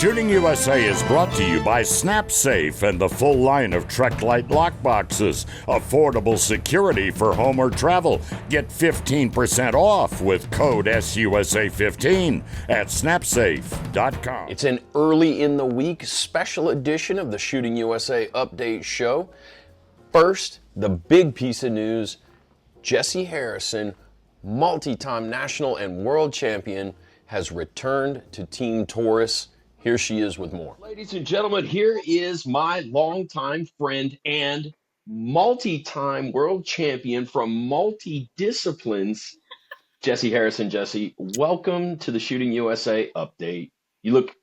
Shooting USA is brought to you by SnapSafe and the full line of Trek Light lockboxes. Affordable security for home or travel. Get 15% off with code SUSA15 at snapsafe.com. It's an early in the week special edition of the Shooting USA Update Show. First, the big piece of news: Jessie Harrison, multi-time national and world champion, has returned to Team Taurus. Here she is with more. Ladies and gentlemen, here is my longtime friend and multi-time world champion from multi-disciplines, Jessie Harrison. Jessie, welcome to the Shooting USA Update. You look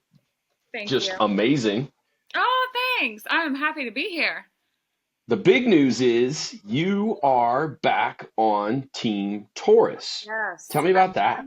just amazing. Oh, thanks. I'm happy to be here. The big news is you are back on Team Taurus. Yes. Tell me about that.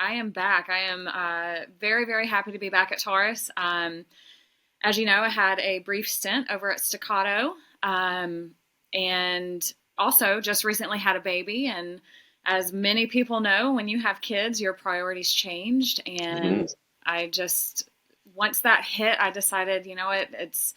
I am back. I am very, very happy to be back at Taurus. As you know, I had a brief stint over at Staccato, and also just recently had a baby. And as many people know, when you have kids, your priorities changed. And I just, once that hit, I decided, you know what, it's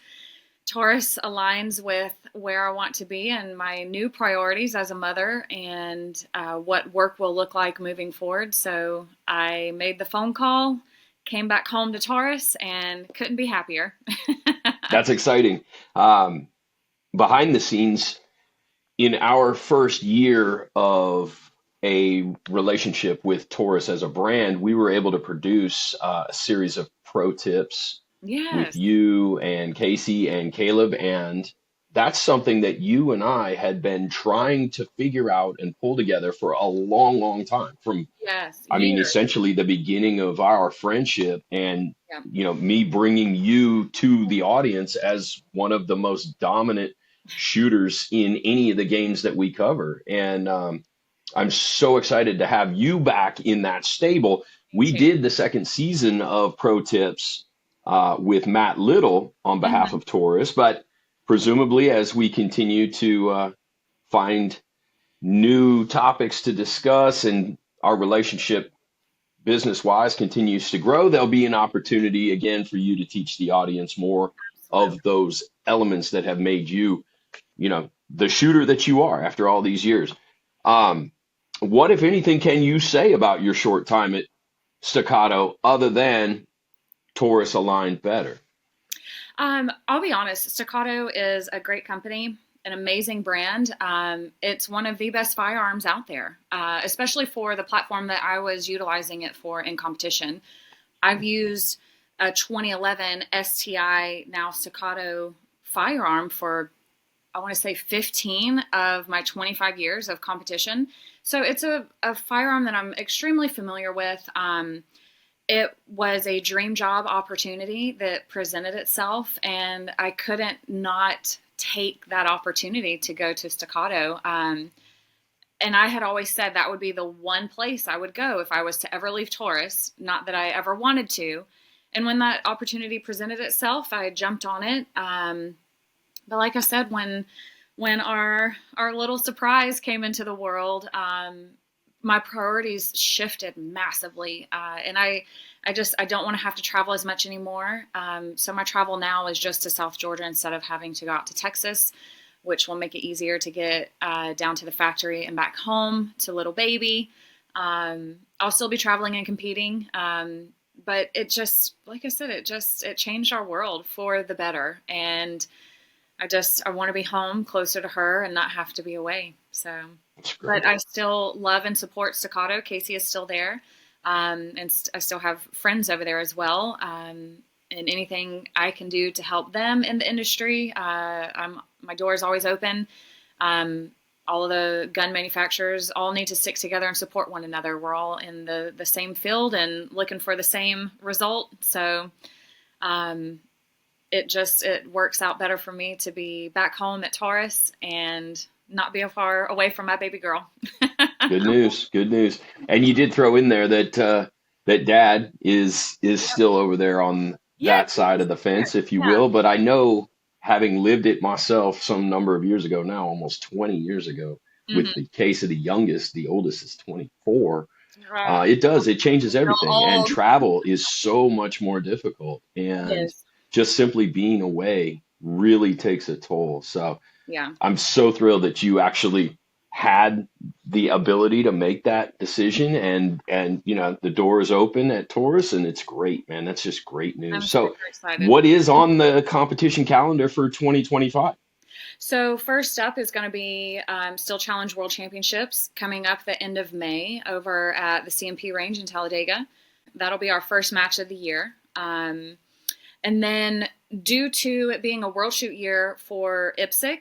Taurus aligns with where I want to be and my new priorities as a mother and what work will look like moving forward. So I made the phone call, came back home to Taurus, and couldn't be happier. That's exciting. Behind the scenes, in our first year of a relationship with Taurus as a brand, we were able to produce a series of pro tips with you and Casey and Caleb. And that's something that you and I had been trying to figure out and pull together for a long, long time. I mean, essentially the beginning of our friendship and, you know, me bringing you to the audience as one of the most dominant shooters in any of the games that we cover. And I'm so excited to have you back in that stable. We did the second season of Pro Tips with Matt Little on behalf of Taurus, but presumably as we continue to find new topics to discuss and our relationship business-wise continues to grow, there'll be an opportunity again for you to teach the audience more of those elements that have made you, you know, the shooter that you are after all these years. What, if anything, can you say about your short time at Staccato other than Taurus aligned better? I'll be honest, Staccato is a great company, an amazing brand. It's one of the best firearms out there, especially for the platform that I was utilizing it for in competition. I've used a 2011 STI, now Staccato firearm for, I want to say 15 of my 25 years of competition. So it's a firearm that I'm extremely familiar with. It was a dream job opportunity that presented itself, and I couldn't not take that opportunity to go to Staccato. And I had always said that would be the one place I would go if I was to ever leave Taurus, not that I ever wanted to. And when that opportunity presented itself, I jumped on it. But like I said, when our little surprise came into the world, my priorities shifted massively. And I don't want to have to travel as much anymore. So my travel now is just to South Georgia instead of having to go out to Texas, which will make it easier to get down to the factory and back home to little baby. I'll still be traveling and competing. But it just, like I said, it changed our world for the better. And I want to be home closer to her and not have to be away. So, but I still love and support Staccato. Casey is still there. And I still have friends over there as well. And anything I can do to help them in the industry, my door is always open. All of the gun manufacturers all need to stick together and support one another. We're all in the same field and looking for the same result. So, it works out better for me to be back home at Taurus and not be far away from my baby girl. Good news. And you did throw in there that Dad is still over there on that side of the fence, if you will. But I know, having lived it myself some number of years ago now, almost 20 years ago, with the case of the youngest, the oldest is 24. It does. It changes everything. And old. travel is so much more difficult. And Yes. just simply being away really takes a toll. So Yeah. I'm so thrilled that you actually had the ability to make that decision, and the door is open at Taurus, and it's great, man. That's just great I'm news. So super excited. what is on the competition calendar for 2025? So first up is going to be Steel Challenge World Championships coming up the end of May over at the CMP range in Talladega. That'll be our first match of the year. And then due to it being a World Shoot year for IPSC,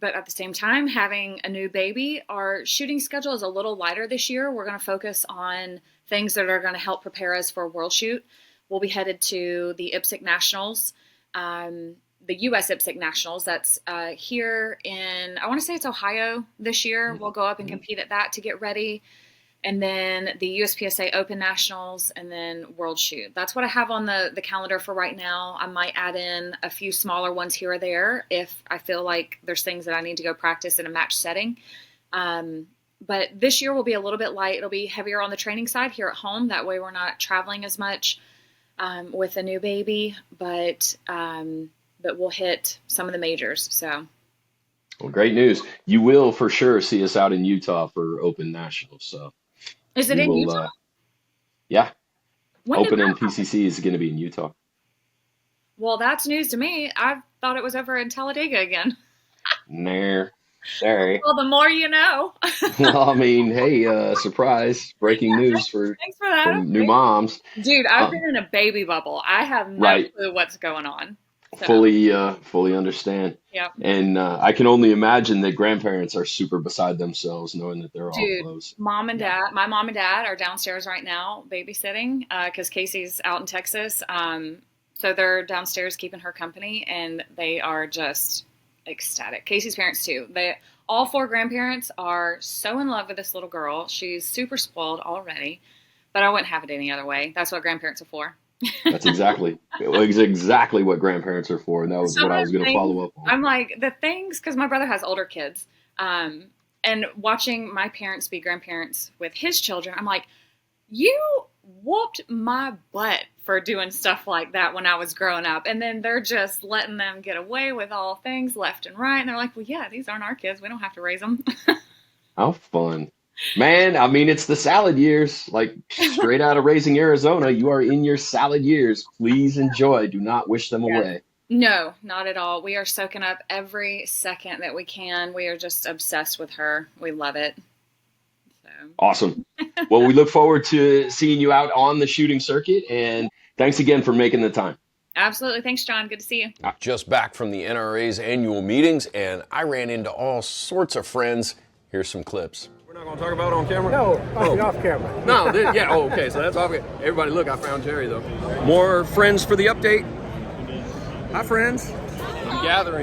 but at the same time having a new baby, our shooting schedule is a little lighter this year. We're going to focus on things that are going to help prepare us for a World Shoot. We'll be headed to the IPSC Nationals, the U.S. IPSC Nationals. That's here in, I want to say it's Ohio this year. We'll go up and compete at that to get ready. And then the USPSA Open Nationals, and then World Shoot. That's what I have on the calendar for right now. I might add in a few smaller ones here or there if I feel like there's things that I need to go practice in a match setting. But this year will be a little bit light. It'll be heavier on the training side here at home. That way we're not traveling as much with a new baby. But we'll hit some of the majors. So. Well, great news. You will for sure see us out in Utah for Open Nationals. So. Is it in Utah? Yeah. When Open did and that happen? PCC is going to be in Utah. Well, that's news to me. I thought it was over in Talladega again. Nah, sorry. Well, the more you know. Well, I mean, hey, surprise, breaking news for Thanks for that. new moms. Dude, I've been in a baby bubble. I have no Right. clue what's going on. So, Fully understand. yeah. And I can only imagine that grandparents are super beside themselves knowing that they're all Dude, close. mom and dad, my mom and dad are downstairs right now babysitting because Casey's out in Texas. So they're downstairs keeping her company, and they are just ecstatic. Casey's parents too. All four grandparents are so in love with this little girl. She's super spoiled already, but I wouldn't have it any other way. That's what grandparents are for. That's exactly what grandparents are for, and that was Some what I of was the going to things- follow up on. I'm like, the things, because my brother has older kids, and watching my parents be grandparents with his children, I'm like, you whooped my butt for doing stuff like that when I was growing up. And then they're just letting them get away with all things left and right. And they're like, well, yeah, these aren't our kids. We don't have to raise them. How fun. Man, I mean, it's the salad years, like straight out of Raising Arizona. You are in your salad years. Please enjoy. Do not wish them away. No, not at all. We are soaking up every second that we can. We are just obsessed with her. We love it. So. Awesome. Well, we look forward to seeing you out on the shooting circuit, and thanks again for making the time. Absolutely. Thanks, John. Good to see you. Just back from the NRA's annual meetings, and I ran into all sorts of friends. Here's some clips. We're not going to talk about it on camera? No, off camera. No, yeah, okay, so that's off. Everybody, look, I found Jerry, though. More friends for the update. Hi, friends. Gathering.